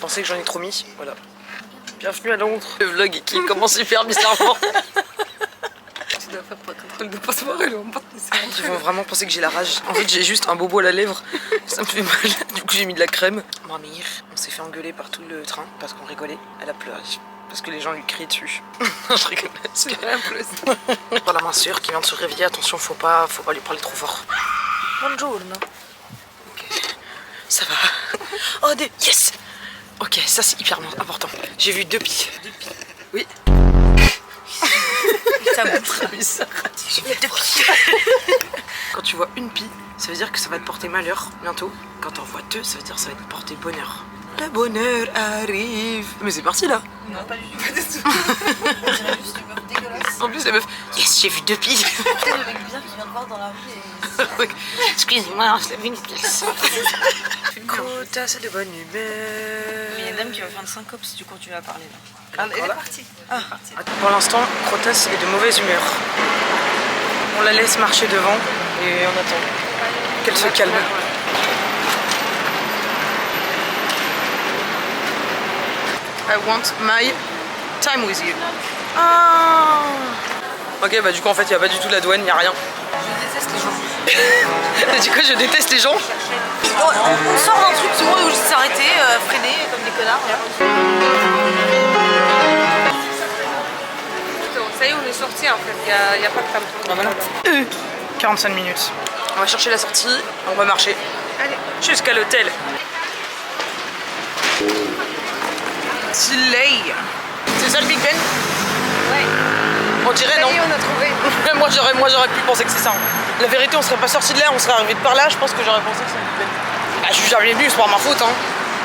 penser que j'en ai trop mis. Voilà. Bienvenue à Londres. Le vlog qui commence super bizarrement. Tu dois faire pas contrôle de passeport et on part. Ils vont vraiment penser que j'ai la rage. En fait, j'ai juste un bobo à la lèvre. Ça me fait mal. Du coup, j'ai mis de la crème. Mamie, on s'est fait engueuler par tout le train parce qu'on rigolait. Elle a pleuré. Parce que les gens lui crient dessus. Je rigole. C'est vrai en plus. Voilà ma soeur qui vient de se réveiller. Attention, faut pas lui parler trop fort. Bonjour. Ok. Ça va. Oh, des... Yes. Ok, ça c'est hyper important. J'ai vu 2 pies. 2 pies. Oui. Ça va être bizarre. J'ai vu 2 pies. Quand tu vois une pie, ça veut dire que ça va te porter malheur bientôt. Quand t'en vois 2, ça veut dire que ça va te porter bonheur. Le bonheur arrive. Mais c'est parti là. Non, pas du tout. Pas du tout. On dirait juste une meuf dégueulasse. En plus, la meuf, yes, j'ai vu 2 pies. C'est le mec bizarre qui vient de voir dans la rue et... Excusez-moi, j'ai vu une pièce. Quota, c'est de bonne humeur. Il y a une dame qui va faire une syncope si tu continues à parler là. Elle est partie. Ah. Pour l'instant, Crotas est de mauvaise humeur. On la laisse marcher devant et on attend qu'elle se calme. I want my time with you. Ah. Ok, bah du coup en fait il n'y a pas du tout la douane, il n'y a rien. Je déteste les gens. Du coup je déteste les gens. On sort d'un truc, tout le monde est obligé de s'arrêter, freiner comme des connards. Ça y est, on est sortis en fait, il n'y a pas de tampon. Ah, voilà. 45 minutes. On va chercher la sortie, on va marcher. Allez, jusqu'à l'hôtel. Slay. C'est ça le Big Ben? Ouais. On dirait non. Ça y est, on a trouvé. moi j'aurais pu penser que c'est ça. La vérité, on serait pas sorti de là, on serait arrivé de par là. Je pense que j'aurais pensé que c'est un Big Ben. Bah, je suis jamais venu, c'est pas ma faute. Hein.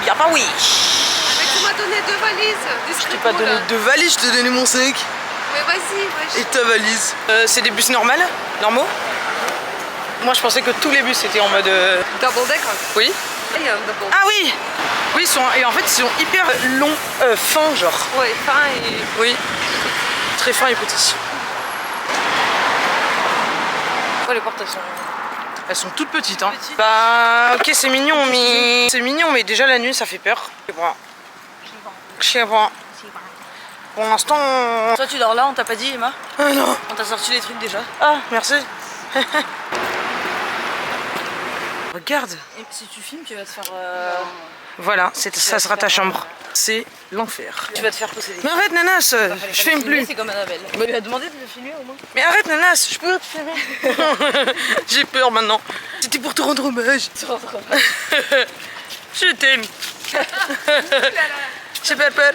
Y a pas oui. Mais tu m'as donné 2 valises. Je t'ai pas donné 2 valises, je t'ai donné mon sac. Mais vas-y, wesh. Et ta valise. C'est des bus normaux? Moi je pensais que tous les bus étaient en mode... Double decker. Oui. Il y a un double. Ah oui. Oui, et en fait ils sont hyper longs, fins genre. Ouais, fin et... Oui. Très fins et petits. Ouais, les portes Elles sont toutes petites hein. Bah ok c'est mignon mais... C'est mignon mais déjà la nuit ça fait peur. Je sais pas. Pour l'instant... Toi tu dors là, on t'a pas dit Emma? Non. On t'a sorti les trucs déjà. Ah merci. Regarde. Et si tu filmes, tu vas te faire... Voilà, ça sera ta chambre. C'est l'enfer. Tu vas te faire posséder. Mais arrête Nanas, je filme plus. C'est comme Annabelle. Tu lui as demandé de le filmer au moins. Mais arrête Nanas, je peux te filmer. J'ai peur maintenant. C'était pour te rendre hommage. Je t'aime. J'ai pas peur.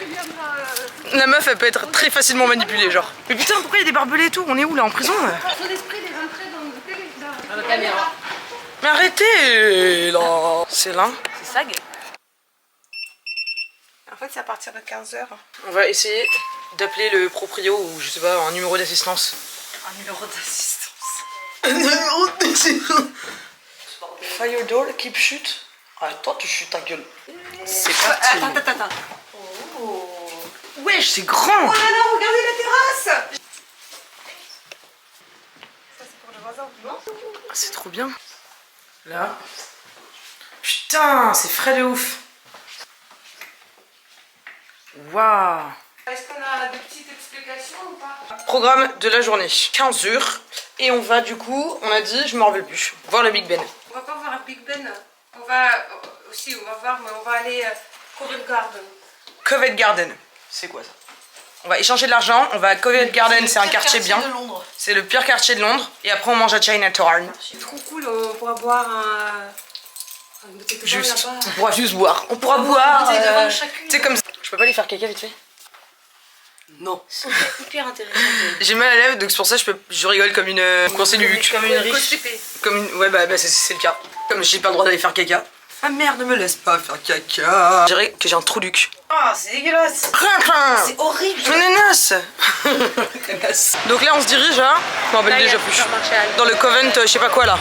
La meuf elle peut être très facilement manipulée genre. Mais putain pourquoi il y a des barbelés et tout? On est où là, en prison? Son esprit est rentré dans Dans la caméra. Mais arrêtez là. C'est là. C'est Sag. En fait c'est à partir de 15h. On va essayer d'appeler le proprio ou je sais pas, un numéro d'assistance. Un numéro d'assistance. Un numéro d'assistance. Fire door, keep shoot. Ah toi tu chutes ta gueule. C'est parti. Attends. Wesh c'est grand. Oh là là, regardez la terrasse. Ça c'est pour le voisin, non? Ah, c'est trop bien. Là. Putain, c'est frais de ouf. Waouh. Est-ce qu'on a des petites explications ou pas? Programme de la journée, 15h. Et on va du coup, on a dit, je m'en rappelle plus, voir le Big Ben. On va pas voir un Big Ben. On va aussi, on va voir, mais on va aller Covent Garden. Covent Garden, c'est quoi ça? On va échanger de l'argent, on va à Covent Garden, c'est un quartier bien. C'est le pire quartier de Londres. Et après on mange à Chinatown. C'est trop cool, on pourra boire une bouteille de vin Juste, là-bas. on pourra juste boire. On pourra boire. bouteille de vin chacune. Tu sais comme ça. Je peux pas les faire caca vite fait? Non. C'est hyper intéressant. J'ai mal à la lèvre donc c'est pour ça que je rigole comme une coincée du huc. Comme une riche. Comme une... Ouais bah c'est le cas. Comme j'ai pas le droit d'aller faire caca. Ah merde, ne me laisse pas faire caca. Je dirais que j'ai un trou duc. Ah, c'est dégueulasse. C'est horrible. Menace. Donc là on se dirige à... Je m'en rappelle déjà plus. Dans le Covent, je sais pas quoi là.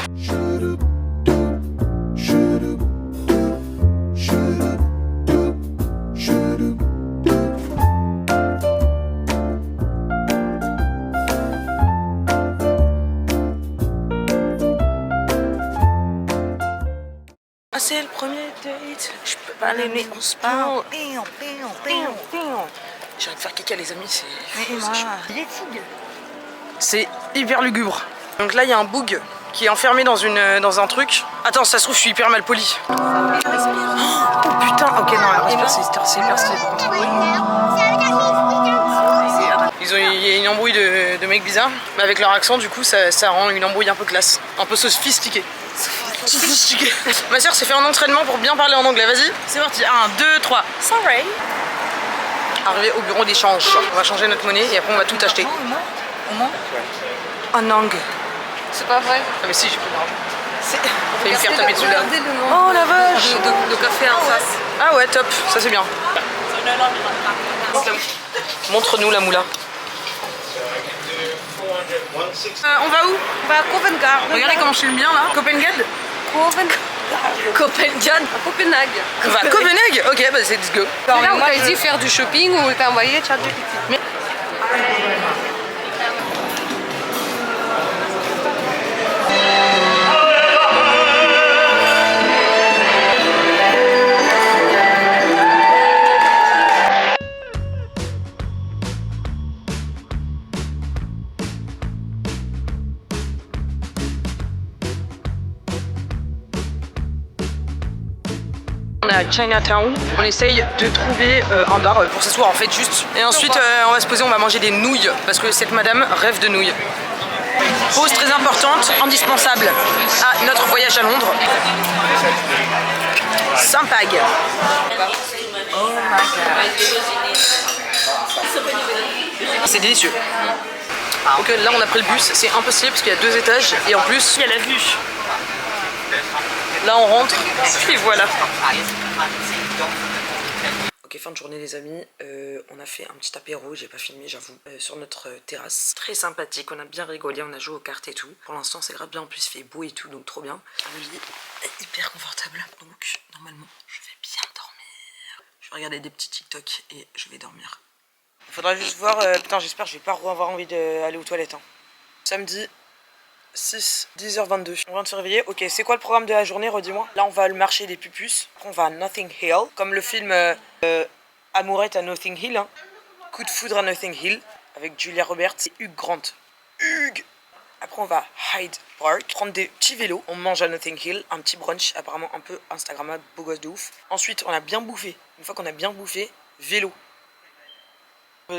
Ah c'est le premier date. pas les nez, on se parle. J'ai envie de faire caca les amis, c'est... C'est hyper lugubre. Donc là il y a un boug qui est enfermé dans un truc. Attends, ça se trouve je suis hyper mal poli. Oh putain, ok non, elle respire, c'est hyper stylé par contre. Il y a une embrouille de mecs bizarres, mais avec leur accent du coup ça rend une embrouille un peu classe. Un peu sophistiquée. Sophistiquée. Ma soeur s'est fait un entraînement pour bien parler en anglais, vas-y. C'est parti, 1, 2, 3. Sorry. Arrivé au bureau d'échange, on va changer notre monnaie et après on va tout acheter. En langue. C'est pas vrai. Ah mais si, j'ai pris de l'argent. Fais me faire taper dessus là. Oh la vache. de café en face. Ah ouais, top, ça c'est bien. Montre-nous la moula. On va où? On va à Covent Garden. Regardez comment je suis bien là. Copenhague. Copenhague. À Copenhague. On va à Copenhague. Ok, bah c'est let's go. C'est là où t'as dit faire du shopping ou t'as envoyé ChatGPT. On est à Chinatown, on essaye de trouver un bar pour s'asseoir en fait juste. Et ensuite on va se poser, on va manger des nouilles parce que cette madame rêve de nouilles. Pause très importante, indispensable à notre voyage à Londres. Saint-Pag. Oh my god. C'est délicieux. Donc là on a pris le bus, c'est impossible parce qu'il y a 2 étages et en plus il y a la vue. Là on rentre et voilà. Ok, fin de journée les amis, on a fait un petit apéro, j'ai pas filmé j'avoue, sur notre terrasse. Très sympathique, on a bien rigolé, on a joué aux cartes et tout. Pour l'instant c'est grave bien, en plus il fait beau et tout, donc trop bien. Le lit est hyper confortable, donc normalement je vais bien dormir. Je vais regarder des petits TikTok et je vais dormir. Il faudra juste voir, putain j'espère que je vais pas avoir envie d'aller aux toilettes. Hein. Samedi 10h22. On vient de se réveiller. Ok, c'est quoi le programme de la journée, redis-moi. Là, on va le marché des pupus. Après, on va à Notting Hill. Comme le film Amourette à Notting Hill. Hein. Coup de foudre à Notting Hill. Avec Julia Roberts et Hugh Grant. Hugh. Après, on va à Hyde Park. Prendre des petits vélos. On mange à Notting Hill. Un petit brunch, apparemment un peu Instagrammable, beau gosse de ouf. Ensuite, on a bien bouffé. Une fois qu'on a bien bouffé, vélo.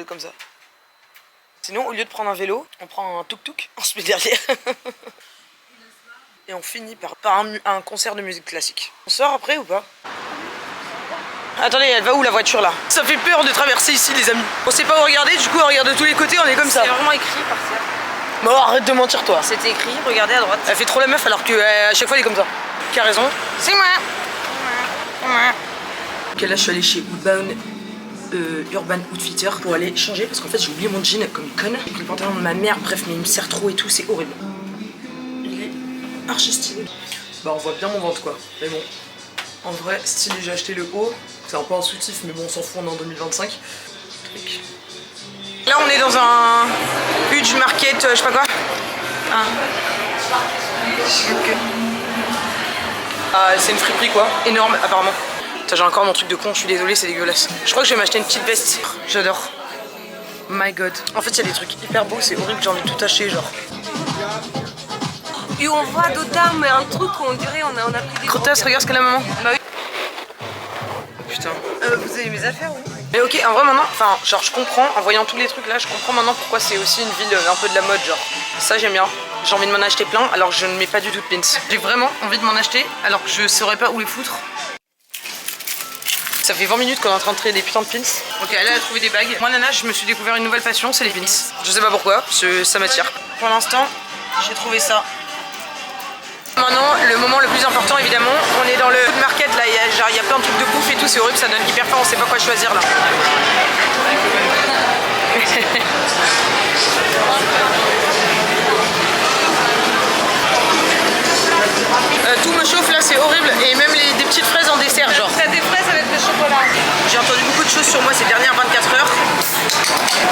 Comme ça. Sinon, au lieu de prendre un vélo, on prend un tuk-tuk, on se met derrière. Et on finit par un concert de musique classique. On sort après ou pas? Attendez, elle va où la voiture là? Ça fait peur de traverser ici les amis. On sait pas où regarder, du coup on regarde de tous les côtés, on est comme ça. C'est vraiment écrit par terre. Bon, arrête de mentir toi. C'était écrit, regardez à droite. Elle fait trop la meuf alors que à chaque fois elle est comme ça. Qui a raison? C'est moi. Ok, là je suis allée chez Woodbound Urban Outfitter pour aller changer parce qu'en fait j'ai oublié mon jean comme une conne. J'ai pris le pantalon de ma mère, bref, mais il me sert trop et tout, c'est horrible. Il est archi stylé. Bah on voit bien mon ventre quoi, mais bon. En vrai, stylé, j'ai acheté le haut. C'est un peu un soutif, mais bon on s'en fout, on est en 2025. Là on est dans un huge market, je sais pas quoi. Ah. Okay. C'est une friperie quoi, énorme apparemment. J'ai encore mon truc de con, je suis désolée, c'est dégueulasse. Je crois que je vais m'acheter une petite veste. J'adore. My god. En fait, il y a des trucs hyper beaux, c'est horrible, j'ai envie de tout acheter, genre. Et on voit dedans, mais un truc, on dirait, on a pris des... Crotasse, regarde ce qu'elle a maman. Bah oui. Putain. Vous avez mes affaires, oui. Mais ok, en vrai maintenant, enfin, genre je comprends, en voyant tous les trucs là, je comprends maintenant pourquoi c'est aussi une ville un peu de la mode, genre. Ça j'aime bien. J'ai envie de m'en acheter plein, alors que je ne mets pas du tout de pins. J'ai vraiment envie de m'en acheter, alors que je saurais pas où les foutre. Ça fait 20 minutes qu'on est en train de traiter des putains de pins. Ok, elle a trouvé des bagues. Moi, Nana, je me suis découvert une nouvelle passion, c'est les pins. Je sais pas pourquoi, ça m'attire. Pour l'instant, j'ai trouvé ça. Maintenant, le moment le plus important, évidemment, on est dans le food market, là, il y a plein de trucs de bouffe et tout, c'est horrible, ça donne hyper faim, on sait pas quoi choisir là. Tout me chauffe là, c'est horrible, et même des petites fraises en dessert, genre. T'as des fraises avec le chocolat. J'ai entendu beaucoup de choses sur moi ces dernières 24 heures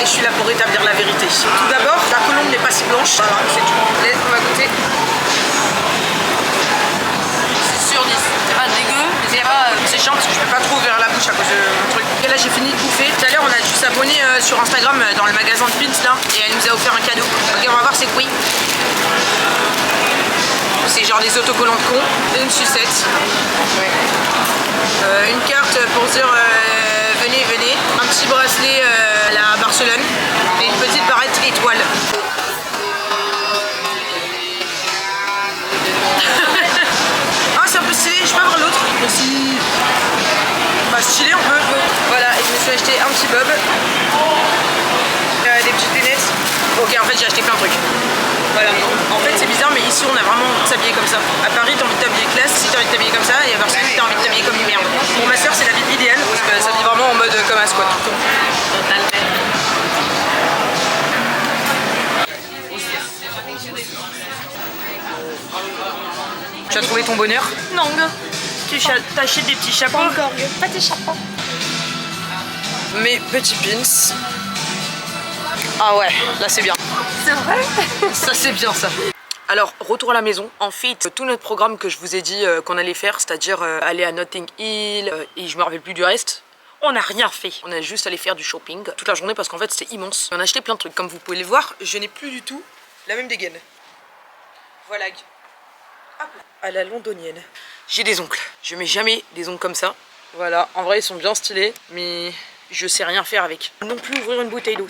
et je suis là pour rétablir la vérité. Tout d'abord, la colombe n'est pas si blanche. Voilà, c'est tout. Et on va goûter. C'est sur 10. C'est pas dégueu, mais c'est c'est chiant parce que je peux pas trop ouvrir la bouche à cause de mon truc. Et là j'ai fini de bouffer. Tout à l'heure on a dû s'abonner sur Instagram dans le magasin de Pins là et elle nous a offert un cadeau. Ok, on va voir c'est quoi. C'est genre des autocollants de con et une sucette. Ouais. Une carte pour dire venez, venez. Un petit bracelet à la Barcelone et une petite barrette étoile. Ah c'est un peu stylé, je peux avoir l'autre aussi. Bah stylé on peut. Voilà, et je me suis acheté un petit bob. Des petites lunettes. Ok, en fait j'ai acheté plein de trucs. Voilà, en fait c'est bizarre mais ici on a vraiment envie de s'habiller comme ça. À Paris t'as envie de t'habiller classe, si t'as envie de t'habiller comme ça, et à Barcelone t'as envie de t'habiller comme une merde. Pour ma soeur c'est la vie idéale parce que ça vit vraiment en mode comme un squat tout le temps. Tu as trouvé ton bonheur? Non, Tu t'achètes des petits chapeaux? encore. Pas tes chapeaux. Mes petits pins. Ah ouais, là c'est bien. C'est vrai? Ça c'est bien ça. Alors, retour à la maison. En fait, tout notre programme que je vous ai dit qu'on allait faire, c'est-à-dire aller à Notting Hill, et je me rappelle plus du reste, on n'a rien fait. On a juste allé faire du shopping toute la journée parce qu'en fait c'était immense. On a acheté plein de trucs. Comme vous pouvez le voir, je n'ai plus du tout la même dégaine. Voilà. Hop, à la londonienne. J'ai des ongles. Je mets jamais des ongles comme ça. Voilà, en vrai ils sont bien stylés, mais je sais rien faire avec. Non plus ouvrir une bouteille d'eau.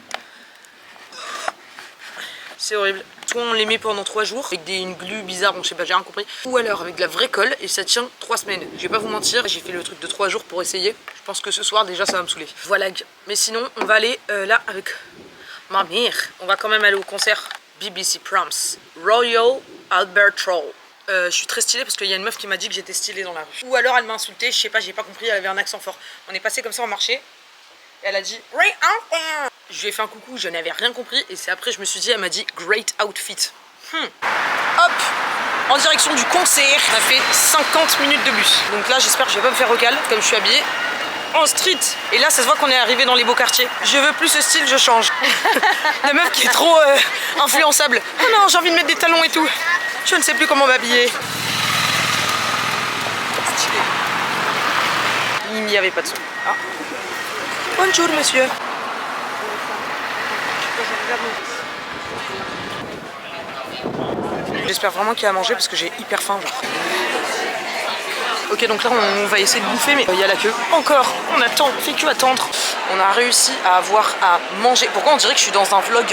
C'est horrible. Soit on les met pendant 3 jours avec une glu bizarre, bon je sais pas, j'ai rien compris. Ou alors avec de la vraie colle et ça tient 3 semaines. Je vais pas vous mentir, j'ai fait le truc de 3 jours pour essayer. Je pense que ce soir déjà ça va me saouler. Voilà. Mais sinon on va aller là avec ma mère. On va quand même aller au concert BBC Proms Royal Albert Hall. Je suis très stylée parce qu'il y a une meuf qui m'a dit que j'étais stylée dans la rue. Ou alors elle m'a insultée, je sais pas, j'ai pas compris, elle avait un accent fort. On est passé comme ça au marché et elle a dit great outfit. Je lui ai fait un coucou, je n'avais rien compris et c'est après je me suis dit, elle m'a dit great outfit. Hop, en direction du concert. On a fait 50 minutes de bus. Donc là j'espère que je vais pas me faire recal comme je suis habillée en street. Et là ça se voit qu'on est arrivé dans les beaux quartiers. Je veux plus ce style, je change. La meuf qui est trop influençable. Oh non, j'ai envie de mettre des talons et tout. Je ne sais plus comment m'habiller. Stylé. Il n'y avait pas de son. Ah. Bonjour monsieur. J'espère vraiment qu'il y a à manger parce que j'ai hyper faim genre. Ok, donc là on va essayer de bouffer mais il y a la queue. Encore, on attend, on fait que attendre. On a réussi à avoir à manger. Pourquoi on dirait que je suis dans un vlog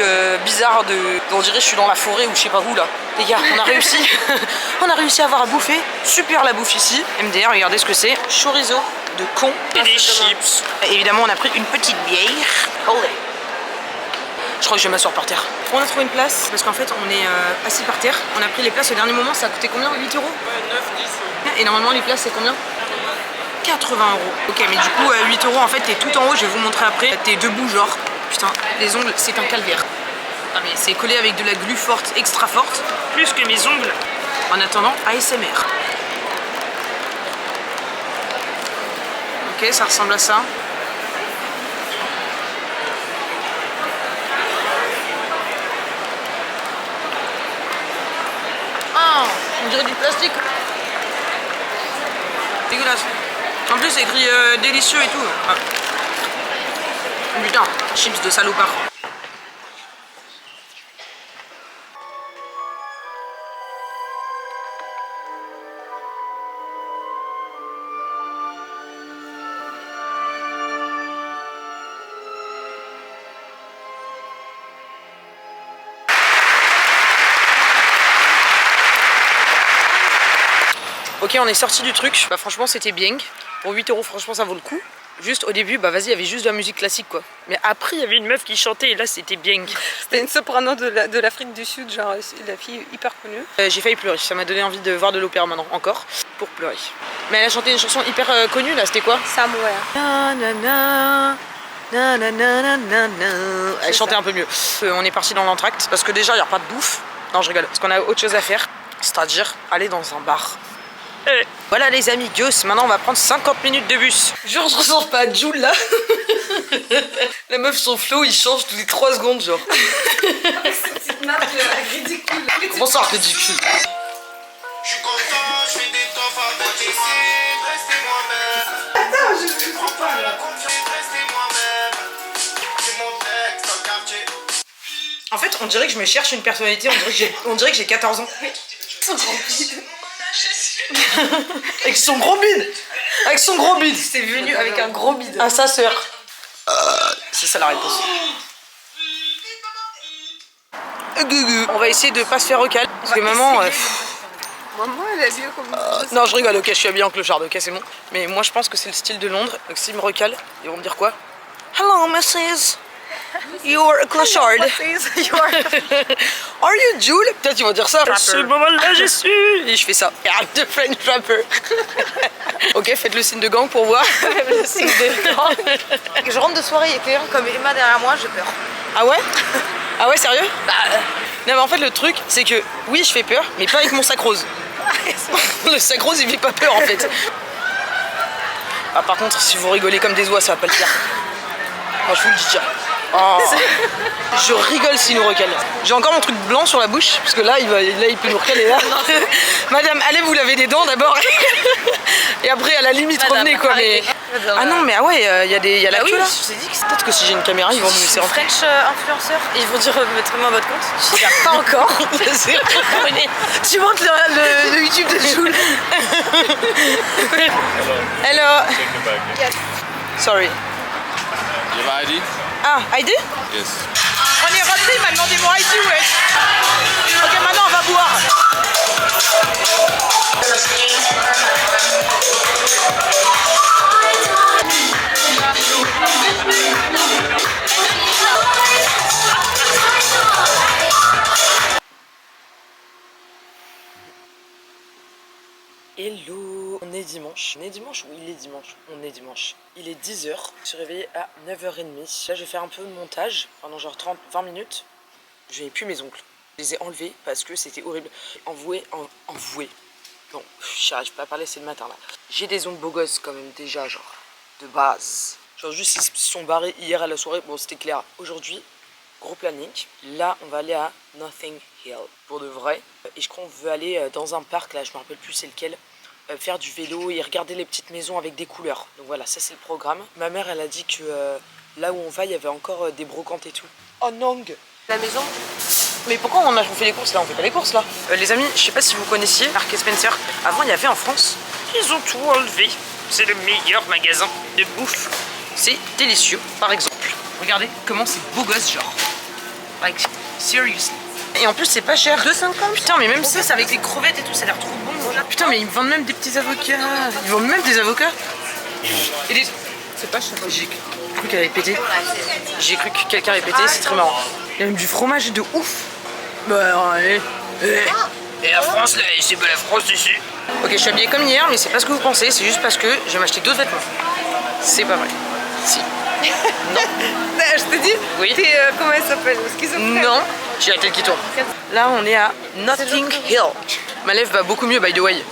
bizarre de... On dirait que je suis dans la forêt ou je sais pas où là. Les gars, on a réussi. On a réussi à avoir à bouffer. Super la bouffe ici. MDR, regardez ce que c'est. Chorizo de con et des chips. Et évidemment on a pris une petite bière. Olé. Je crois que je vais m'asseoir par terre. On a trouvé une place parce qu'en fait on est assis par terre. On a pris les places au dernier moment, ça a coûté combien? 8 €? Ouais, 9, 10. Et normalement les places c'est combien? 80 €. Ok, mais du coup 8 € en fait t'es tout en haut, je vais vous montrer après. T'es debout genre. Putain, les ongles c'est un calvaire. Ah mais c'est collé avec de la glu forte, extra forte. Plus que mes ongles. En attendant, ASMR. Ok, ça ressemble à ça. On dirait du plastique. Dégueulasse. En plus c'est écrit délicieux et tout. Ah. Putain, chips de salopard. Ok, on est sorti du truc. Bah franchement c'était bien. Pour 8 € franchement ça vaut le coup. Juste au début, bah vas-y, il y avait juste de la musique classique quoi. Mais après il y avait une meuf qui chantait et là c'était bien. C'était une soprano de l'Afrique du Sud, genre la fille hyper connue. J'ai failli pleurer, ça m'a donné envie de voir de l'opéra maintenant, encore, pour pleurer. Mais elle a chanté une chanson hyper connue là, c'était quoi? Somewhere. Elle chantait un peu mieux. On est parti dans l'entracte parce que déjà il n'y a pas de bouffe. Non je rigole, parce qu'on a autre chose à faire. C'est-à-dire aller dans un bar. Voilà les amis, Dios, maintenant on va prendre 50 minutes de bus. Genre je ressemble pas à Jules là. La meuf son flow il change toutes les 3 secondes genre. Cette petite marque ridicule. Comment ça ridicule? Je suis content, je fais des toffes à côté, restez moi-même. En fait, on dirait que je me cherche une personnalité, on dirait que j'ai 14 ans. Avec son gros bide. Avec son gros bide. C'est venu avec un gros bide. À sa sœur. C'est ça la réponse. On va essayer de pas se faire recal. Parce que maman... Maman, elle est habillée comme non, je rigole, ok, je suis habillée en clochard, ok, c'est bon. Mais moi, je pense que c'est le style de Londres. Donc s'ils me recalent, ils vont me dire quoi? Hello, Mrs. You're a clochard. Are you Jules? Peut-être ils vont dire ça. À ce moment-là, je suis. Et je fais ça. I'm the French rapper. Ok, faites le signe de gang pour voir. le signe de gang. Je rentre de soirée, il y a quelqu'un comme Emma derrière moi, j'ai peur. Ah ouais? Ah ouais, sérieux? Non, mais en fait, le truc, c'est que oui, je fais peur, mais pas avec mon sac rose. Le sac rose, il fait pas peur en fait. Ah, par contre, si vous rigolez comme des oies, ça va pas le faire. Moi, je vous le dis déjà. Oh. Je rigole s'il nous recale. J'ai encore mon truc blanc sur la bouche, parce que là, il peut nous recaler là. Madame, allez vous laver des dents d'abord. Et après, à la limite, revenez quoi. Mais... Ah non, mais ah ouais, il y a la queue là. Je vous ai dit que Peut-être que si j'ai une caméra, ils vont me laisser rentrer. French influenceur et ils vont dire mettez-moi votre compte. Je sais pas encore. Tu montes le YouTube de Jules. Hello. Yes. Sorry. You have ID? Ah, ID? Yes. On est rentré, il m'a demandé mon ID, ouais. Ok, maintenant on va boire. Hello, on est dimanche. On est dimanche ou il est dimanche? On est dimanche. Il est 10h. Je suis réveillée à 9h30. Là, je vais faire un peu de montage pendant genre 30-20 minutes. Je n'ai plus mes ongles. Je les ai enlevés parce que c'était horrible. Envoué. Non, j'arrive pas à parler, c'est le matin là. J'ai des ongles beaux gosses quand même déjà, genre de base. Genre juste ils se sont barrés hier à la soirée. Bon, c'était clair. Aujourd'hui, gros planning. Là, on va aller à Notting Hill pour de vrai. Et je crois qu'on veut aller dans un parc, là, je me rappelle plus c'est lequel, faire du vélo et regarder les petites maisons avec des couleurs. Donc voilà, ça c'est le programme. Ma mère, elle a dit que là où on va, il y avait encore des brocantes et tout. Oh non! La maison. Mais pourquoi on fait les courses là? On fait pas les courses là. Les amis, je sais pas si vous connaissiez Mark & Spencer. Avant, il y avait en France. Ils ont tout enlevé. C'est le meilleur magasin de bouffe. C'est délicieux. Par exemple, regardez comment c'est beau gosse, genre. Like, seriously. Et en plus, c'est pas cher. 2,50. Putain, mais même ça, c'est avec les crevettes et tout, ça a l'air trop bon. Putain, mais ils me vendent même des petits avocats. Ils vendent même des avocats. Et des... C'est pas cher. J'ai cru qu'elle avait pété. J'ai cru que quelqu'un avait pété, c'est très marrant. Il y a même du fromage de ouf. Bah, allez. Et la France, là, c'est pas la France ici. Ok, je suis habillée comme hier, mais c'est pas ce que vous pensez, c'est juste parce que je vais m'acheter d'autres vêtements. C'est pas vrai. Si. Non. Je te dis, oui. T'es, comment elle s'appelle? Schizophrène. Non, j'ai la tête qui tourne. Là, on est à Notting Hill. Ma lèvre va beaucoup mieux, by the way.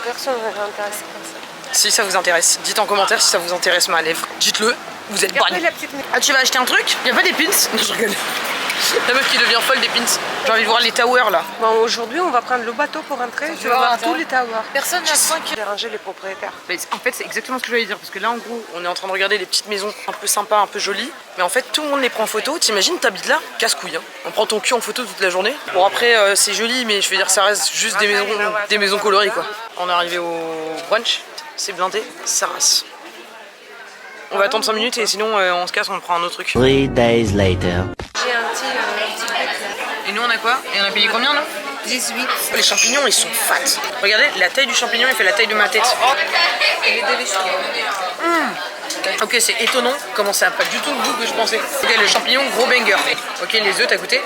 Personne ne va intéresser par ça. Si ça vous intéresse, dites en commentaire si ça vous intéresse ma lèvre. Dites-le, vous êtes bonne. Ah, tu vas acheter un truc? Y'a pas des pins? Non, je rigole. La meuf qui devient folle des pins. J'ai envie de voir les towers là. Bon, aujourd'hui, on va prendre le bateau pour rentrer. Je vais voir tous les towers. Personne n'a soin qui déranger les propriétaires. Mais en fait, c'est exactement ce que je voulais dire. Parce que là, en gros, on est en train de regarder les petites maisons un peu sympas, un peu jolies. Mais en fait, tout le monde les prend en photo. T'imagines, t'habites là? Casse-couille. Hein. On prend ton cul en photo toute la journée. Bon, après, c'est joli, mais je veux dire, ça reste juste des maisons colorées quoi. On est arrivé au brunch. C'est blindé, ça rase. On va attendre 5 minutes et sinon on se casse, on prend un autre truc. 3 days later. J'ai un petit Et nous on a quoi? Et on a payé combien là? 18. Les champignons ils sont fat. Regardez, la taille du champignon il fait la taille de ma tête. Il est délicieux. Ok, c'est étonnant comment ça n'a pas du tout le goût que je pensais. Ok, le champignon gros banger. Ok, les œufs t'as goûté?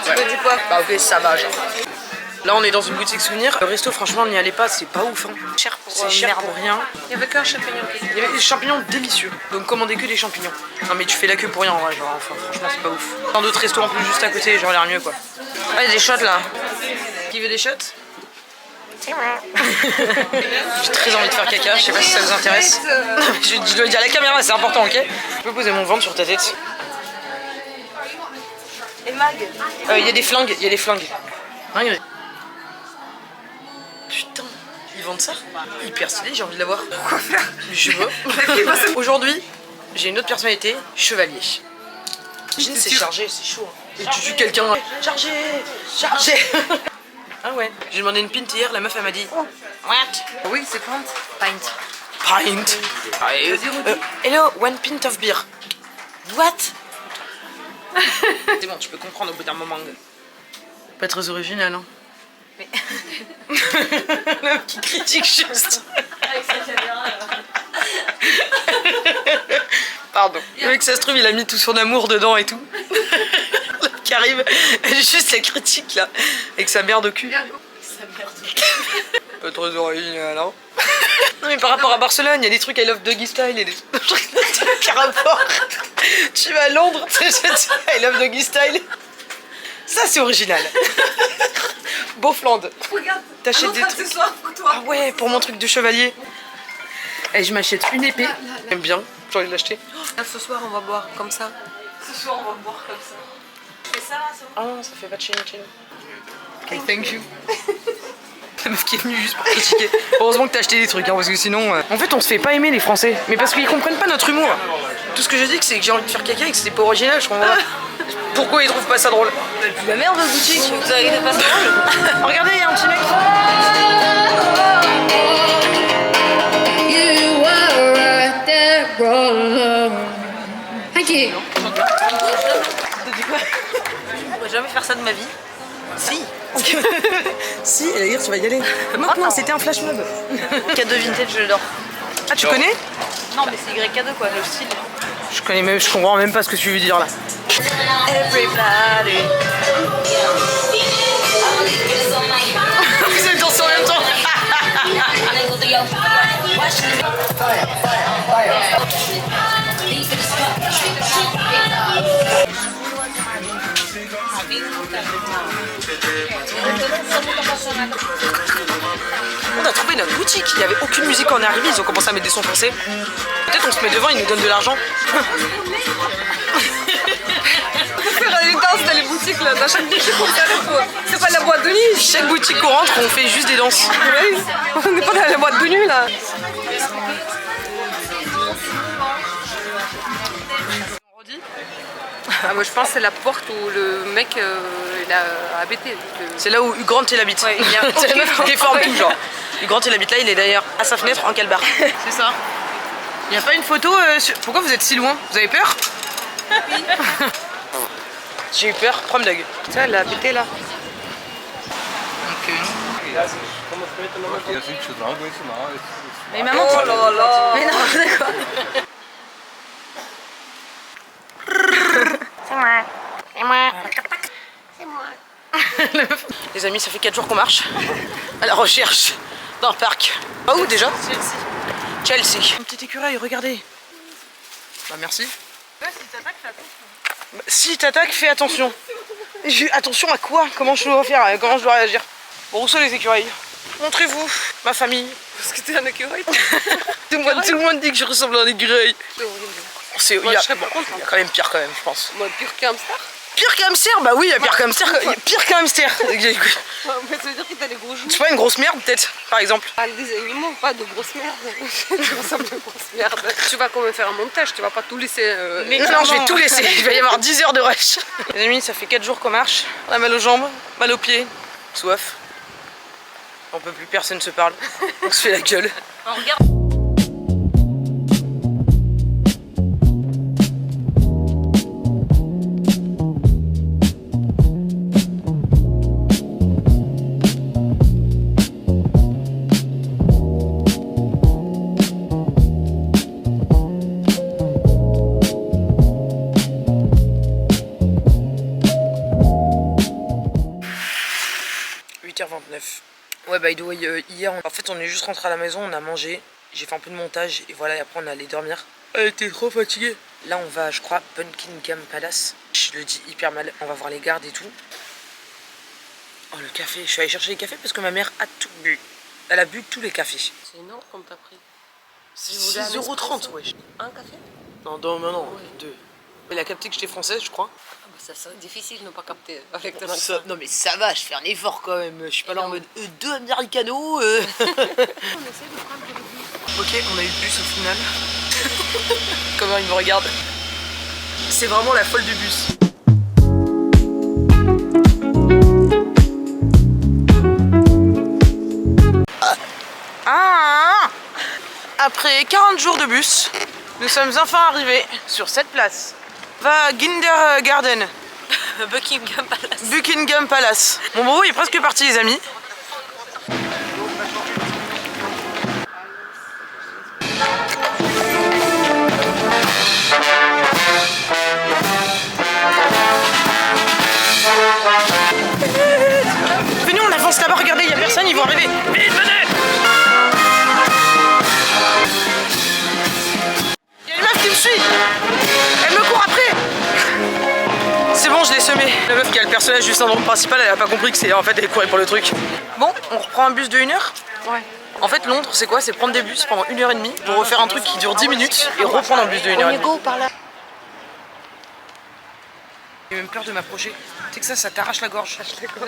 Tu veux du quoi? Bah ok, ça va genre. Là on est dans une boutique souvenir. Le resto franchement on n'y allait pas, c'est pas ouf hein. Cher pour C'est cher merde. pour rien. Il y avait qu'un champignon. Il y avait des champignons délicieux. Donc commandez que des champignons. Non mais tu fais la queue pour rien en vrai, genre enfin, franchement c'est pas ouf. Dans d'autres restos en plus juste à côté, genre l'air mieux quoi. Ah, il y a des shots là. Qui veut des shots? J'ai très envie de faire caca, je sais pas si ça vous intéresse. Je dois le dire à la caméra, c'est important, ok? Je peux poser mon ventre sur ta tête. Et Mag. Il y a des flingues, il y a des flingues. Putain, vendent ça. Hyper stylé, j'ai envie de l'avoir. Pourquoi faire? Je veux. Aujourd'hui, j'ai une autre personnalité, chevalier. Jean, c'est chargé, c'est chaud. Hein. Et tu tues quelqu'un. Chargé. Ah ouais. J'ai demandé une pinte hier, la meuf elle m'a dit. What? Oui, c'est pinte. Pint. Hello, one pint of beer. What? C'est bon, tu peux comprendre au bout d'un moment. Pas très original, hein. Mais... Le mec qui critique juste. Avec sa caméra, là. Pardon. Le mec, ça se trouve, il a mis tout son amour dedans et tout. Le mec qui arrive, juste la critique, là. Avec sa merde au cul. Sa merde au cul. Pas très original, hein. Non mais par rapport à Barcelone, il y a des trucs I love doggy style et des trucs qui rapport. Tu vas à Londres, I love doggy style. Ça c'est original. Beaufland. Regarde, t'achètes des trucs. Pour toi. Ah ouais, pour mon truc de chevalier. Et je m'achète une épée. J'aime bien, j'ai envie de l'acheter. Ce soir, on va boire comme ça. Ce soir, on va boire comme ça. Je fais ça là, c'est bon. Ah, ça fait pas de chin. Ok, thank you. La meuf qui est venue juste pour critiquer. Heureusement que t'as acheté des trucs, hein, parce que sinon... En fait, on se fait pas aimer les Français. Mais parce qu'ils comprennent pas notre humour. Tout ce que je dis, c'est que j'ai envie de faire caca et que c'était pas original, je comprends pas. Pourquoi ils trouvent pas ça drôle? La merde, boutique. Vous avez pas ça drôle? Regardez, il y a un petit mec. You were right there, bro. Ok. Je pourrais jamais faire ça de ma vie. Si. Si, elle va dire tu vas y aller. Maintenant, c'était un flash mob. Cadeau vintage, je l'adore. Ah, tu connais? Non, mais c'est YK2 quoi, le style. Je comprends même pas ce que tu veux dire là. Everybody. Vous êtes dansés en même temps. On a trouvé notre boutique, il n'y avait aucune musique quand on est arrivé, ils ont commencé à mettre des sons français. Peut-être on se met devant, ils nous donnent de l'argent. Faire les danses dans les boutiques là, dans chaque boutique on fait. C'est pas la boîte de nuit. Chaque boutique qu'on rentre, on fait juste des danses. Oui, on n'est pas dans la boîte de nuit là. Ah, moi je pense que c'est la porte où le mec il a habité. C'est là où Hugh Grant il habite. Ouais, il y a C'est la meuf qui déforme tout genre. Hugh Grant il habite là, il est d'ailleurs à sa fenêtre en calbar. C'est ça. Il n'y a pas une photo Pourquoi vous êtes si loin? Vous avez peur? Oui. J'ai eu peur, prom dog. Ça, elle a habité là. Ok. Mais maman, Oh là là. mais non, quoi. Les amis, ça fait 4 jours qu'on marche à la recherche d'un parc. Ah où déjà? Chelsea. Un petit écureuil, regardez. Bah merci. Si t'attaques, fais attention. Attention à quoi? Comment je dois faire? Comment je dois réagir? Bon, où sont les écureuils? Montrez-vous, ma famille. Parce que t'es un écureuil. Tout le monde dit que je ressemble à un écureuil. C'est horrible. Il y a Je serais pas contre. quand même pire quand même, je pense. Moi, pire qu'un hamster. Pire qu'un hamster? Bah oui, il y a pire qu'un hamster. Pire qu'un hamster. Mais ça veut dire que t'as des gros joues. C'est pas une grosse merde peut-être, par exemple? Ah, des animaux, pas de grosses merdes. Tu ressembles à de grosses merdes. Tu vas quand même faire un montage, tu vas pas tout laisser. Non, je vais tout laisser. Il va y avoir 10 heures de rush. Les amis, ça fait 4 jours qu'on marche. On a mal aux jambes, mal aux pieds, soif. On peut plus, personne se parle. On se fait la gueule. On regarde. Ouais, by the way, hier, en fait, on est juste rentré à la maison, on a mangé, j'ai fait un peu de montage et voilà, et après on est allé dormir. Elle était trop fatiguée. Là, on va, je crois, Buckingham Palace. Je le dis hyper mal, on va voir les gardes et tout. Oh, le café, je suis allée chercher les cafés parce que ma mère a tout bu. Elle a bu tous les cafés. C'est énorme comme t'as pris. 6,30 €, wesh. Un café? Non, non, 2. Il a capté que j'étais française, je crois. Ça serait difficile de ne pas capter avec ton Ça, non mais ça va, je fais un effort quand même. Je suis pas là en mode deux americanos. Ok, on a eu le bus au final. Comment il me regarde. C'est vraiment la folle du bus. Après 40 jours de bus, nous sommes enfin arrivés sur cette place. Va Kindergarten. Buckingham Palace. Buckingham Palace. Mon beau il est presque parti les amis. Venez, on avance là-bas, regardez, il n'y a personne, ils vont arriver. Vite, venez. Il y a une meuf qui me suit. Elle me court après. C'est bon, je l'ai semé. La meuf qui a le personnage du syndrome principal, elle a pas compris que c'est en fait elle courait pour le truc. Bon, on reprend un bus de 1 heure. Ouais. En fait, Londres, c'est quoi? C'est prendre des bus pendant 1h30 pour refaire un truc qui dure 10 minutes et reprendre un bus de 1h30. Go par là. J'ai même peur de m'approcher. Tu sais que ça t'arrache la gorge.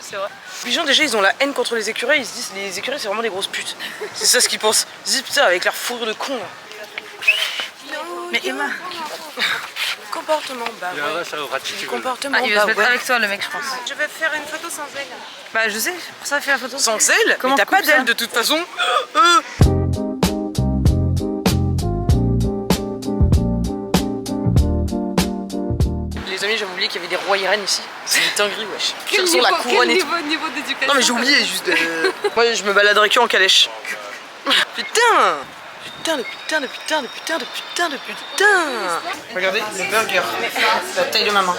C'est vrai. Les gens déjà ils ont la haine contre les écureuils, ils se disent les écureuils c'est vraiment des grosses putes. C'est ça ce qu'ils pensent. Ils se disent putain avec leur fourrure de con là. Mais Emma, comportement bah ouais. Comportement Il va se bah mettre ouais. avec toi le mec je pense. Je vais faire une photo sans elle. Bah je sais, pour ça fait la photo. Sans ailes? Comment Mais t'as on coupe pas d'ailes ça de toute façon. Les amis, j'avais oublié qu'il y avait des rois et reines ici. C'est une dinguerie, wesh. Ils ont la couronne et tout. niveau d'éducation? Non mais j'ai oublié juste de... Moi je me baladerai que en calèche. Putain. Putain de putain de putain de putain de putain de putain. Regardez le burger, la taille de ma main.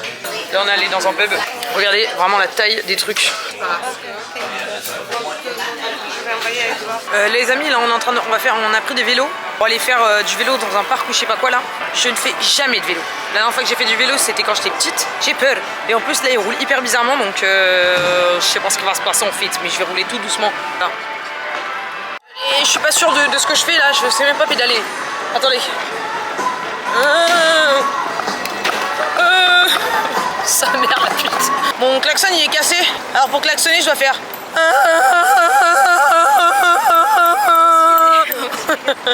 Là on est allé dans un pub. Regardez vraiment la taille des trucs. Les amis là on est en train de... on a pris des vélos. On va aller faire du vélo dans un parc ou je sais pas quoi là. Je ne fais jamais de vélo. La dernière fois que j'ai fait du vélo c'était quand j'étais petite. J'ai peur. Et en plus là il roule hyper bizarrement donc je sais pas ce qui va se passer en fait. Mais je vais rouler tout doucement. Là. Et je suis pas sûre de ce que je fais là, je sais même pas pédaler. Attendez. Sa mère la pute. Mon klaxon il est cassé, alors pour klaxonner je dois faire.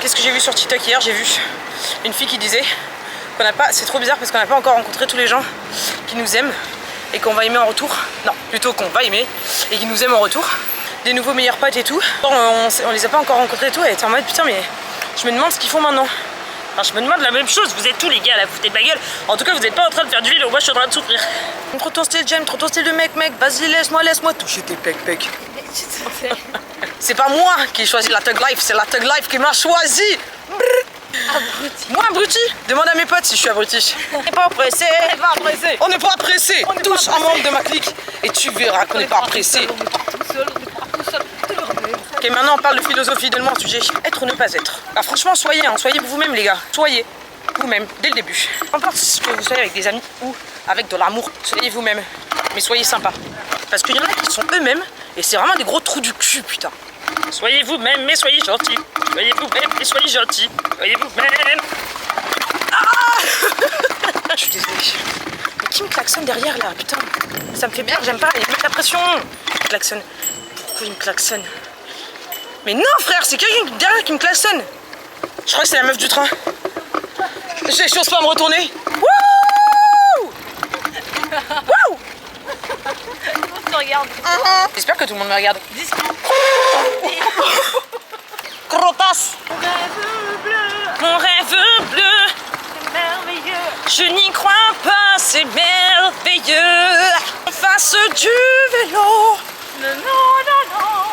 Qu'est-ce que j'ai vu sur TikTok hier? J'ai vu une fille qui disait qu'on n'a pas, c'est trop bizarre parce qu'on n'a pas encore rencontré tous les gens qui nous aiment et qu'on va aimer en retour. Non, plutôt qu'on va aimer et qui nous aiment en retour. Des nouveaux meilleurs potes et tout. On les a pas encore rencontrés et tout. Elle était en mode putain mais je me demande ce qu'ils font maintenant. Enfin je me demande la même chose, vous êtes tous les gars là, vous foutez de ma gueule. En tout cas vous n'êtes pas en train de faire du vélo, moi je suis en train de souffrir. Trop ton style James, trop ton style de mec, vas-y laisse-moi toucher tes pec. C'est pas moi qui ai choisi la Thug Life, c'est la Thug Life qui m'a choisi. Abruti. Moi abruti? Demande à mes potes si je suis abruti. On n'est pas pressé. On n'est pas pressé. Tous un membre de ma clique. Et tu verras qu'on n'est pas pressé. Ok, maintenant on parle de philosophie, donne-moi un sujet. Être ou ne pas être. Bah franchement, soyez vous-même les gars. Soyez vous-même dès le début. Peu importe que vous soyez avec des amis ou avec de l'amour, soyez vous-même. Mais soyez sympa. Parce qu'il y en a qui sont eux-mêmes et c'est vraiment des gros trous du cul, putain. Soyez vous-même, mais soyez gentils. Soyez vous-même, mais soyez gentils. Soyez vous-même. Ah je suis désolée. Mais qui me klaxonne derrière là, putain? Ça me fait bien, j'aime pas, il me met la pression. Klaxonne. Pourquoi il me klaxonne? Mais non frère, c'est quelqu'un derrière qui me klaxonne. Je crois que c'est la meuf du train. J'ose pas me retourner. Wouh! Wouh! Regarde. J'espère que tout le monde me regarde. Crotasse. Mon rêve bleu. C'est merveilleux. Je n'y crois pas, c'est merveilleux. Face du vélo. Non.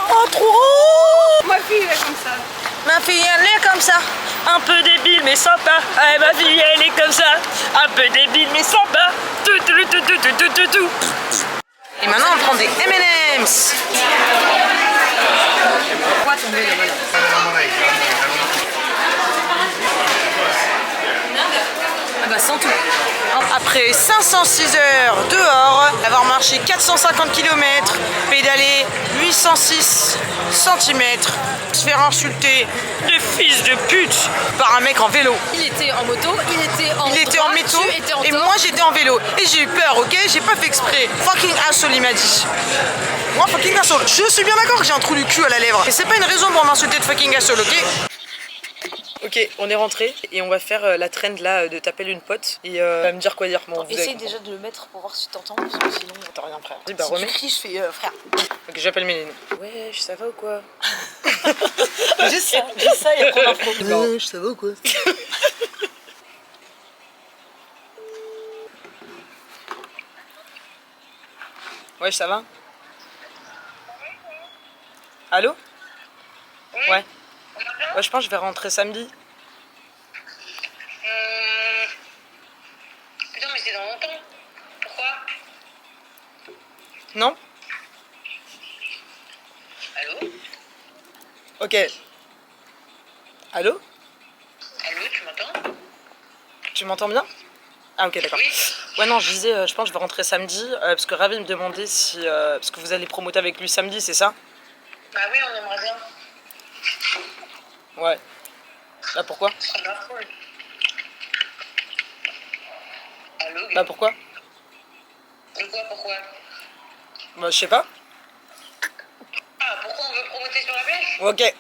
En trop. Ma fille elle est comme ça. Ma fille elle est comme ça. Un peu débile mais sympa. Ah, ma fille elle est comme ça. Un peu débile mais sympa. Tout. Et maintenant on prend des M&M's. Ah bah sans tout. Après après 506 heures dehors, avoir marché 450 km, pédalé 806 cm, se faire insulter de fils de pute par un mec en vélo. Il était en moto, il était en métro et moi j'étais en vélo. Et j'ai eu peur, ok? J'ai pas fait exprès. Fucking asshole, il m'a dit. Moi, fucking asshole. Je suis bien d'accord que j'ai un trou du cul à la lèvre. Et c'est pas une raison pour m'insulter de fucking asshole, ok? Ok, on est rentré et on va faire la trend là de t'appeler une pote et va me dire quoi dire. Bon, Essaye déjà de le mettre pour voir si t'entends, parce que sinon... T'as rien, frère. Bah, Si remets. tu cries, je fais frère. Ok, j'appelle Méline. Ouais, ça va ou quoi? Juste ça et après l'info. Ouais, ça va ou quoi? Ouais, ça va? Allô? Ouais. Ouais, je pense que je vais rentrer samedi. Putain, mais c'est dans longtemps. Pourquoi? Non? Allô? Ok. Allô? Allô, tu m'entends? Tu m'entends bien? Ah ok, d'accord. Oui. Ouais, non, je disais, je pense que je vais rentrer samedi, parce que Ravi me demandait si... parce que vous allez promoter avec lui samedi, c'est ça? Bah oui, on aimerait bien. Ouais. Bah pourquoi? Ça va, cool. Allô? Bah pourquoi? De quoi, pourquoi? Bah je sais pas. Ah, pourquoi on veut promoter sur la plage? Ok.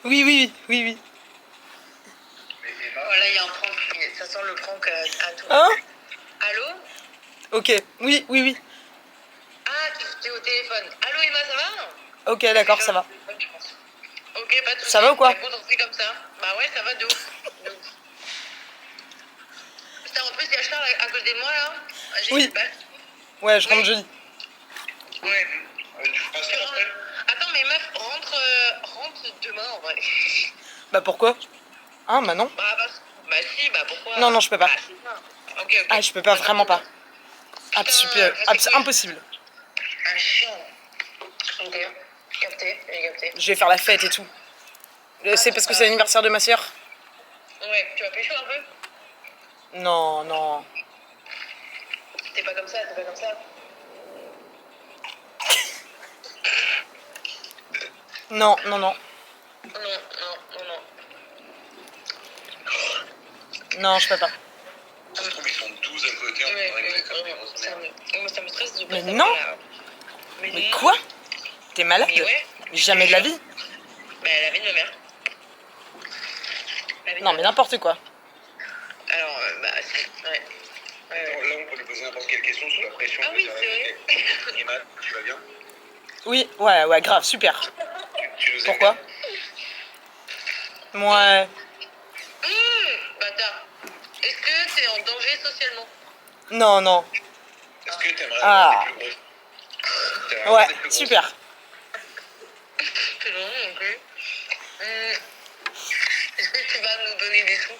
Oui, oui, oui, oui. Voilà, il y a un prank. Ça sent le prank à tout. Hein? Allô? Ok. Oui, oui, oui. Ah, tu es au téléphone. Allô, Emma, ça va? Ok, d'accord, ça va. Ok, pas de soucis. Ça va ou quoi? Écoute, on fait comme ça. Bah ouais, ça va de ouf. De ouf. Putain, en plus, il y a Charles à côté de moi, là. J'ai Oui. une balle. Ouais, je rentre jeudi. Ouais. Attends, mais meuf, rentre demain, en vrai. Bah pourquoi? Ah, bah non. Bah si, bah pourquoi? Non, non, je peux pas. Bah, c'est ça. Ok, ok. Ah, je peux pas, vraiment pas. Putain, c'est cool. Impossible. Ah, chiant. Ok, capté, j'ai capté. Je vais faire la fête et tout. C'est parce que c'est l'anniversaire de ma soeur? Ouais, tu vas pécho un peu? Non, non. T'es pas comme ça, t'es pas comme ça. Non, non, non. Non, non, non, non. Non, je peux pas. Ça se trouve, ils sont 12 à côté en train de rigoler comme des grosses merdes. Ça me stresse de Mais passer non. par là. Mais non. quoi? T'es malade? Mais ouais. Jamais de la vie. Bah, la vie de ma mère. La vie de Non, ma mais mère. n'importe quoi. Alors, bah, c'est... Ouais. Ouais, Attends, ouais. là, on peut lui poser n'importe quelle question sous la pression. Ah oui, c'est vrai. Emma, tu vas bien? Oui, ouais, ouais, grave, super. Tu nous aimes Pourquoi? bien? Ouais. Bâtard. Est-ce que t'es en danger socialement? Non, non. Est-ce que t'aimerais Ah. avoir des plus grosses? T'aimerais Ouais, avoir des plus grosses? super. Non, non plus. Est-ce que tu vas nous donner des sous?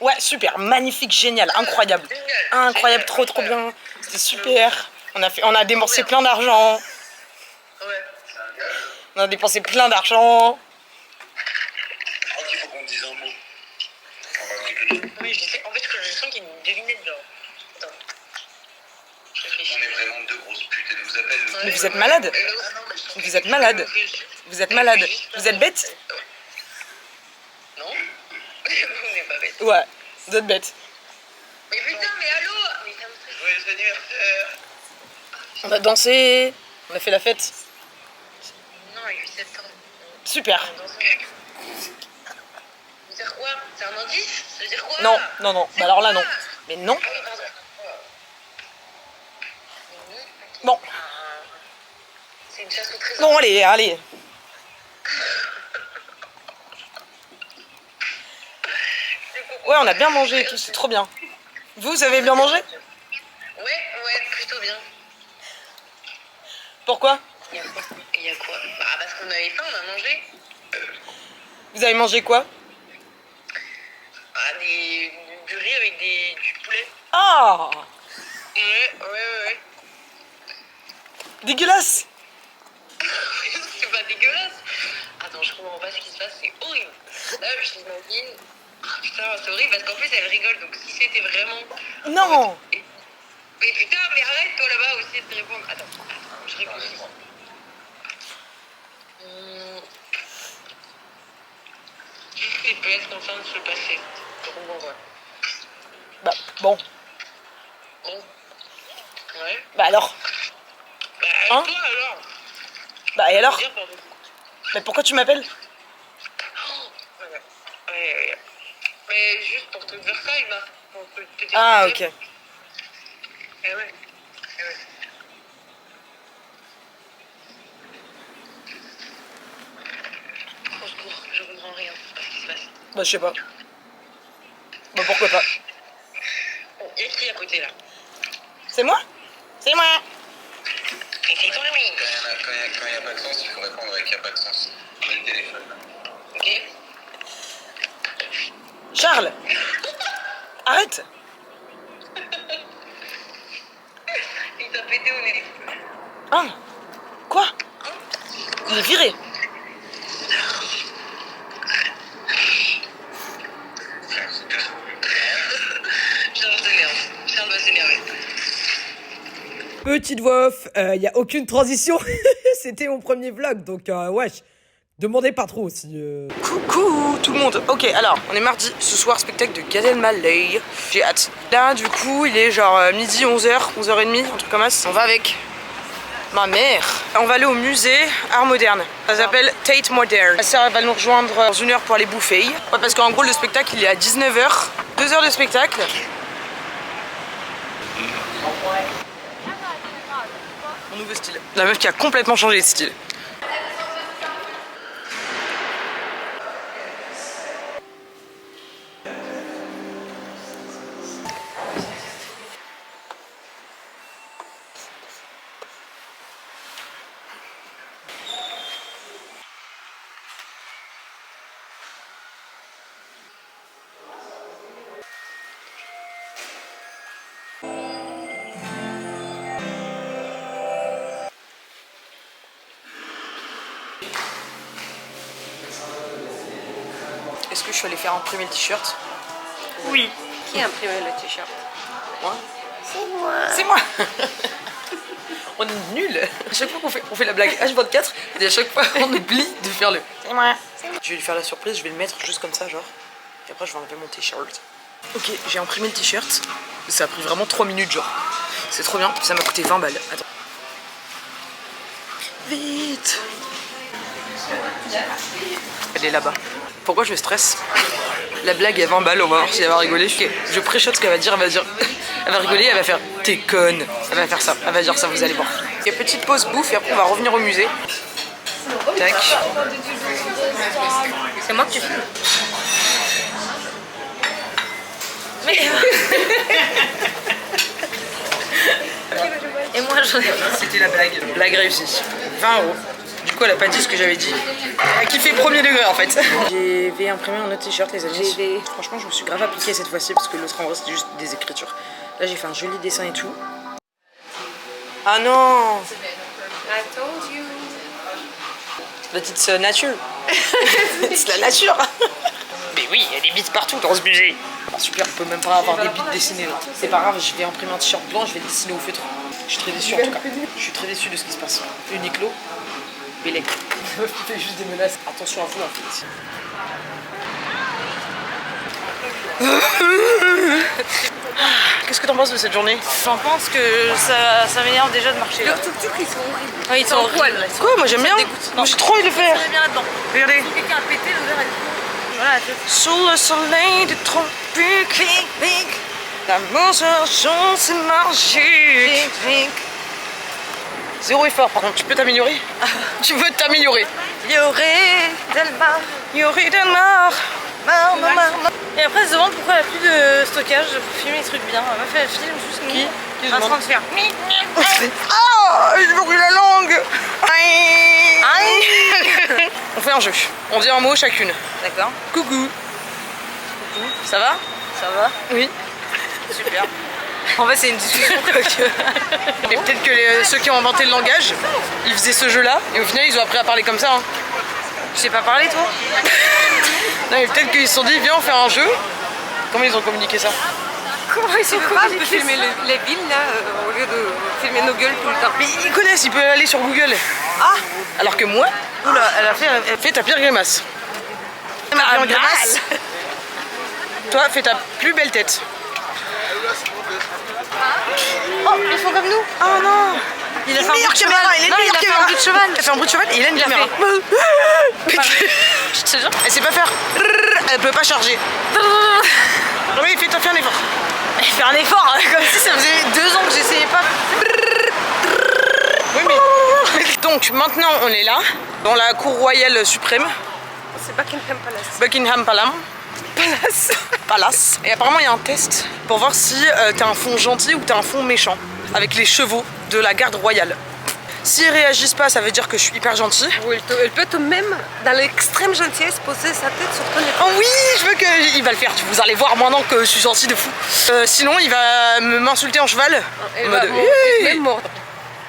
Ouais, super, magnifique, génial, incroyable. Génial. Incroyable, Génial, trop incroyable. bien. C'était super. On a dépensé plein d'argent. Ouais. On a dépensé plein d'argent. Je crois qu'il faut qu'on dise un mot. On va réfléchir. Oui, je sais. En fait, je sens qu'il y a une devinette dedans. Attends. Je réfléchis. On est vraiment deux grosses putes. Elle nous appelle le... Mais vous êtes malade. Ah non, mais je sens Vous êtes malade. Vous êtes malade. Vous êtes bête? Non. On n'est pas bête. Ouais, vous êtes bête. Mais putain, mais allô? Mais ça me stresse. Joyeux anniversaire. On a dansé, on a fait la fête. Non, il y a 8 septembre. Super. Ça veut dire quoi? C'est un indice? Ça veut dire quoi? Non, non, non. Bah alors là, non. Mais non. Ah oui, pardon. Bon, C'est une chasse au trésor. bon, allez, allez. Ouais, on a bien mangé et tout, c'est trop bien. Vous avez bien mangé? Ouais, plutôt bien. Pourquoi? Il y a quoi? Bah, parce qu'on avait faim, on a mangé. Vous avez mangé quoi? Ah, du riz avec du poulet. Ah, Ouais. dégueulasse. C'est pas dégueulasse. Attends, je comprends pas ce qui se passe, c'est horrible. Là, je t'imagine. Ah, putain, c'est horrible parce qu'en plus elle rigole, donc si c'était vraiment. Non. Mais putain, mais arrête toi là-bas aussi de répondre. Attends, je réfléchis. Qu'est-ce qui peut être en train de se passer? Je comprends pas. Bah, bon. Bon. Ouais. Bah alors. Bah, Hein? toi alors. Bah et alors? Dire, pardon. Mais pourquoi tu m'appelles? Ouais. Mais juste pour te dire ça, il m'a. Pour te dire Ah, que ok. Eh ouais. Au secours, je comprends rien. Qu'est-ce qui se passe? Bah, je sais pas. Bah, pourquoi pas? Il y a qui à côté là? C'est moi? C'est moi! Et c'est toi, oui. Quand il n'y a pas de sens, il faut répondre avec il n'y a pas de sens. Mets le téléphone. Ok. Charles! Arrête! Il t'a pété au nez. Hein? Quoi? Il est viré. Charles va s'énerver. Petite voix off, y a aucune transition. C'était mon premier vlog, donc wesh. Demandez pas trop si... Coucou tout le monde. Ok, alors, on est mardi, ce soir, spectacle de Gad Elmaleh. J'ai hâte. Là, du coup, il est genre midi, 11h, 11h30, un truc comme ça. On va avec ma mère. On va aller au musée Art Moderne. Ça s'appelle Tate Modern. Ma sœur, elle va nous rejoindre dans 1 heure pour aller bouffer. Ouais, parce qu'en gros, le spectacle, il est à 19h. 2 heures de spectacle. Mon nouveau style. La meuf qui a complètement changé de style. Est-ce que je suis allée faire imprimer le t-shirt? Oui. Qui a imprimé le t-shirt? Moi? C'est moi. On est nuls. À chaque fois qu'on fait la blague H24, et à chaque fois on oublie de faire le c'est moi. Je vais lui faire la surprise, je vais le mettre juste comme ça genre. Et après je vais enlever mon t-shirt. Ok, j'ai imprimé le t-shirt. Ça a pris vraiment 3 minutes genre. C'est trop bien, ça m'a coûté 20 balles. Attends. Vite. Elle est là-bas. Pourquoi je stresse? La blague est 20 balles, on va voir si elle va rigoler. Je préchote ce qu'elle va dire, elle va rigoler, elle va faire t'es conne. Elle va faire ça, elle va dire ça, vous allez voir. Il y a petite pause bouffe et après on va revenir au musée. Tac. C'est moi que tu filmes. Mais... Et moi j'en ai... C'était la blague. Blague réussie. 20 €. Du coup elle a pas dit ce que j'avais dit. Elle a kiffé premier degré en fait. J'ai imprimé un autre t-shirt les amis. Franchement je me suis grave appliquée cette fois-ci parce que l'autre en vrai c'était juste des écritures. Là j'ai fait un joli dessin et tout. Ah non! I told you. La petite nature. C'est la nature. Mais oui, il y a des bites partout dans ce musée. Ah, super, on peut même pas avoir des bites dessinées là. C'est pas grave, je vais imprimer un t-shirt blanc, je vais le dessiner au feutre. Je suis très déçue en tout cas. Je suis très déçue de ce qui se passe. Uniqlo, Bélec. Tu fais juste des menaces. Attention à vous en fait. Qu'est-ce que t'en penses de cette journée? J'en pense que ça m'énerve déjà de marcher là. Leurs tuk-tuk, ils sont horribles. Ouais, ils sont horribles. Quoi? Moi j'aime bien. Moi j'ai trop envie de le faire. On est bien là-dedans. Regardez. Si quelqu'un a pété, l'odeur elle... Voilà, la tête. Sous le soleil des tropiques, l'amour c'est magique. Zéro effort par contre, tu peux t'améliorer? Tu veux t'améliorer? Yoré Delmar. Yori Delmar. Et après, elle se demande pourquoi elle a plus de stockage pour filmer les trucs bien. La meuf, elle filme juste nous. Qui se en train demande? de faire. Ah, je me brûle la langue. Aïe. Aïe. On fait un jeu. On dit un mot chacune. D'accord. Coucou. Ça va? Ça va? Oui. Super. En fait, c'est une discussion. Et peut-être que ceux qui ont inventé le langage, ils faisaient ce jeu-là et au final ils ont appris à parler comme ça. Hein. Tu sais pas parler, toi? Non, mais peut-être qu'ils se sont dit, viens on fait un jeu. Comment ils ont communiqué ça? Comment ils sont Tu veux pas filmer les villes là au lieu de filmer nos gueules tout le temps? Mais ils connaissent, ils peuvent aller sur Google. Ah. Alors que moi, oula, elle fait ta pire grimace. Ma pire grimace. Toi, fais ta plus belle tête. Oh, ils font comme nous. Oh non. Il a Une fait un meilleure bruit de caméra, cheval. il a une Non, il meilleure a fait caméra. un bruit de cheval. Elle a fait un bruit de cheval et il a une Il a caméra. Je te jure. Elle sait pas faire. Elle peut pas charger. Oui, fais un effort. Fais un effort, comme si ça faisait 2 ans que j'essayais pas. Oui, mais. Donc maintenant, on est là, dans la cour royale suprême, C'est Buckingham Palace. Buckingham Palace. Et apparemment, il y a un test pour voir si t'as un fond gentil ou t'as un fond méchant, avec les chevaux de la garde royale. S'ils réagissent pas, ça veut dire que je suis hyper gentille. Ou elle peut même, dans l'extrême gentillesse, poser sa tête sur ton épaule. Oh oui, je veux qu'il va le faire. Vous allez voir maintenant que je suis gentille de fou. Sinon, il va m'insulter en cheval. Elle En va mode, même mordre.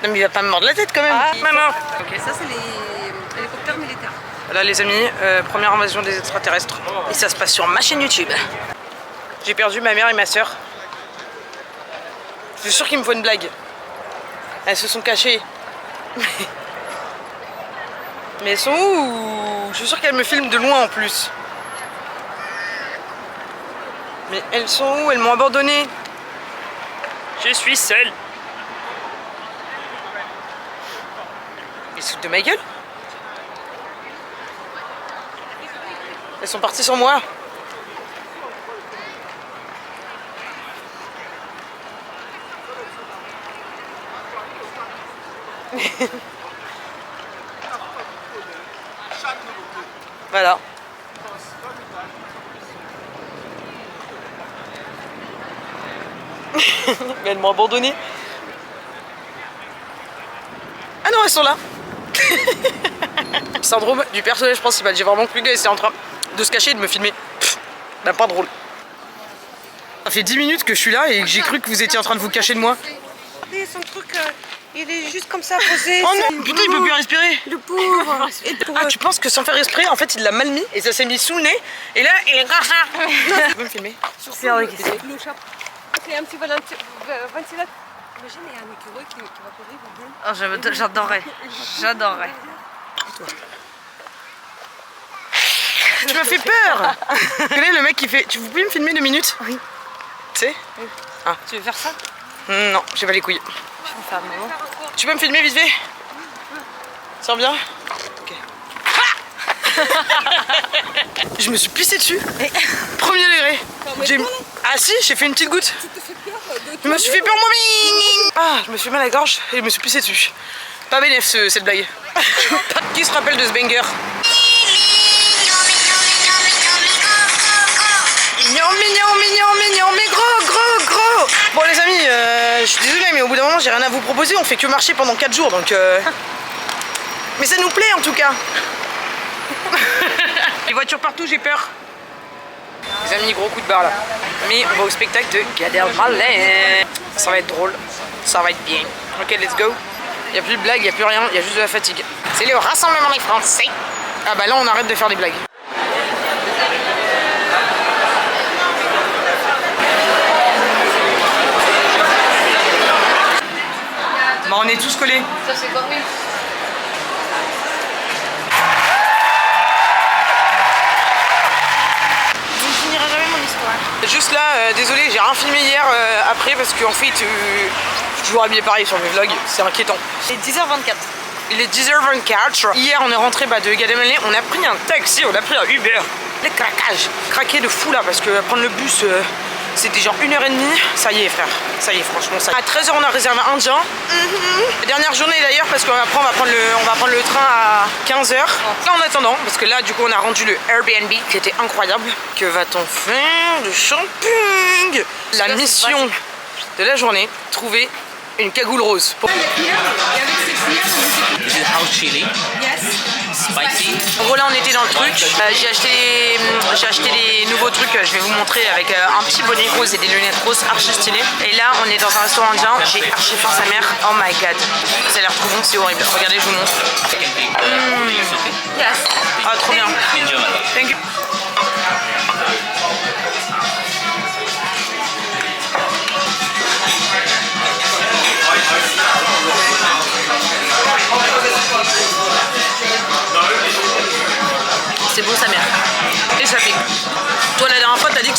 Non, mais il va pas me mordre la tête quand même. Maman. Ok, ça c'est les hélicoptères militaires. Voilà les amis, première invasion des extraterrestres. Et ça se passe sur ma chaîne YouTube. J'ai perdu ma mère et ma soeur. Je suis sûre qu'il me faut une blague. Elles se sont cachées. Mais elles sont où? Je suis sûre qu'elles me filment de loin en plus. Mais elles sont où? Elles m'ont abandonnée. Je suis seule. Ils se foutent de ma gueule? Elles sont parties sur moi. Voilà. Mais elles m'ont abandonné. Ah non, elles sont là. Syndrome du personnage principal. J'ai vraiment cru qu'elle était en train de se cacher et de me filmer. Pff, bah pas drôle. Ça fait 10 minutes que je suis là et que j'ai cru que vous étiez en train de vous cacher de moi. Regardez, son truc, il est juste comme ça posé. Oh non, putain, il peut plus respirer. Le pauvre. Ah, tu penses que sans faire exprès, en fait, il l'a mal mis et ça s'est mis sous le nez. Et là, il est comme ça. Tu peux me filmer? C'est vrai que c'est le chapeau. Ok, un petit ventilateur. Imagine, il y a un écureuil qui va courir. Oh, j'adorerais. J'adorerais. Tu m'as fait peur. Quel est le mec qui fait... Tu pouvez me filmer 2 minutes? Oui. Tu sais? Ah. Tu veux faire ça? Non, j'ai pas les couilles. Je vais faire un moment. Tu peux me filmer vite fait? Sens bien? Ok. Je me suis pissé dessus. Premier degré. Ah si, j'ai fait une petite goutte. Je me suis fait peur moi. Ah, je me suis fait mal à la gorge et je me suis pissé dessus. Pas bénéf cette blague. Qui se rappelle de ce banger? Mignon, mais gros. Bon les amis, je suis désolée mais au bout d'un moment j'ai rien à vous proposer. On fait que marcher pendant 4 jours donc... Mais ça nous plaît en tout cas. Les voitures partout, j'ai peur. Les amis, gros coup de barre là. Mais on va au spectacle de Gad Elmaleh. Ça va être drôle, ça va être bien. Ok, let's go. Il n'y a plus de blagues, il n'y a plus rien, il y a juste de la fatigue. C'est le rassemblement des Français. Ah bah là on arrête de faire des blagues. Bah on est tous collés. Ça c'est quoi? Juste là, désolé, j'ai rien filmé hier après parce qu'en fait, je suis toujours habillé pareil sur mes vlogs, c'est inquiétant. C'est 10h24. Il est 10h24. Hier, on est rentré de Gad Elmaleh, on a pris un taxi, on a pris un Uber. Les craquages, craqué de fou là parce que prendre le bus, c'était genre 1h30. Ça y est, frère, ça y est, franchement. Ça y est. À 13h, on a réservé un indien. La dernière journée d'ailleurs, parce qu'après, on va prendre le train à 15h. Là, en attendant, parce que là, du coup, on a rendu le Airbnb qui était incroyable. Que va-t-on faire? Le shopping. La mission de la journée, trouver une cagoule rose. Is it house chili? Spicy? En gros là on était dans le truc, j'ai acheté des nouveaux trucs, je vais vous montrer avec un petit bonnet rose et des lunettes roses archi stylées. Et là on est dans un restaurant indien, j'ai archi faim sa mère, oh my god. Ça a l'air trop bon, c'est horrible, regardez je vous montre. Yes. Ah trop bien. Thank you.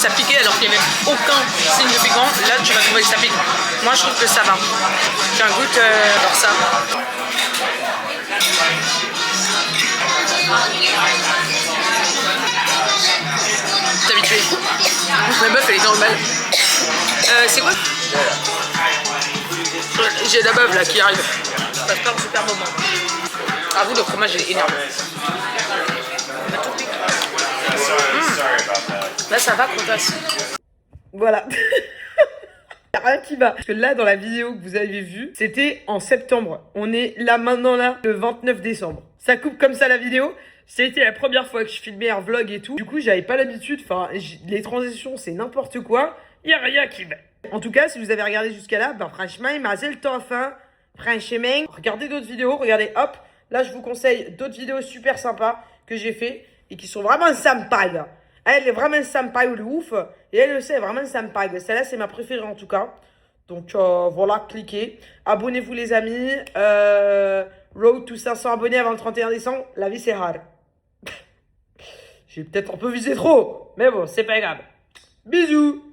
ça piquait alors qu'il n'y avait aucun signe de piquant. Là, tu vas trouver que ça pique. Moi, je trouve que ça va. Tiens, goûte alors ça. T'es habitué. La meuf, elle est normale. C'est quoi? J'ai la meuf là qui arrive. Ça passe pas un super moment. À vous, le fromage est énorme. Là, ça va, Protas. Voilà. Y'a rien qui va. Parce que là, dans la vidéo que vous avez vue, c'était en septembre. On est là, maintenant, là, le 29 décembre. Ça coupe comme ça la vidéo. C'était la première fois que je filmais un vlog et tout. Du coup, j'avais pas l'habitude. Enfin, les transitions, c'est n'importe quoi. Y'a rien qui va. En tout cas, si vous avez regardé jusqu'à là, ben franchement, il m'a le temps fin. Franchement, regardez d'autres vidéos. Regardez, hop. Là, je vous conseille d'autres vidéos super sympas que j'ai fait et qui sont vraiment sympas. Elle est vraiment sympa de ouf. Et elle aussi est vraiment sympa. Celle-là, c'est ma préférée en tout cas. Donc voilà, cliquez. Abonnez-vous les amis. Road to 500 abonnés avant le 31 décembre. La vie, c'est rare. J'ai peut-être un peu visé trop. Mais bon, c'est pas grave. Bisous.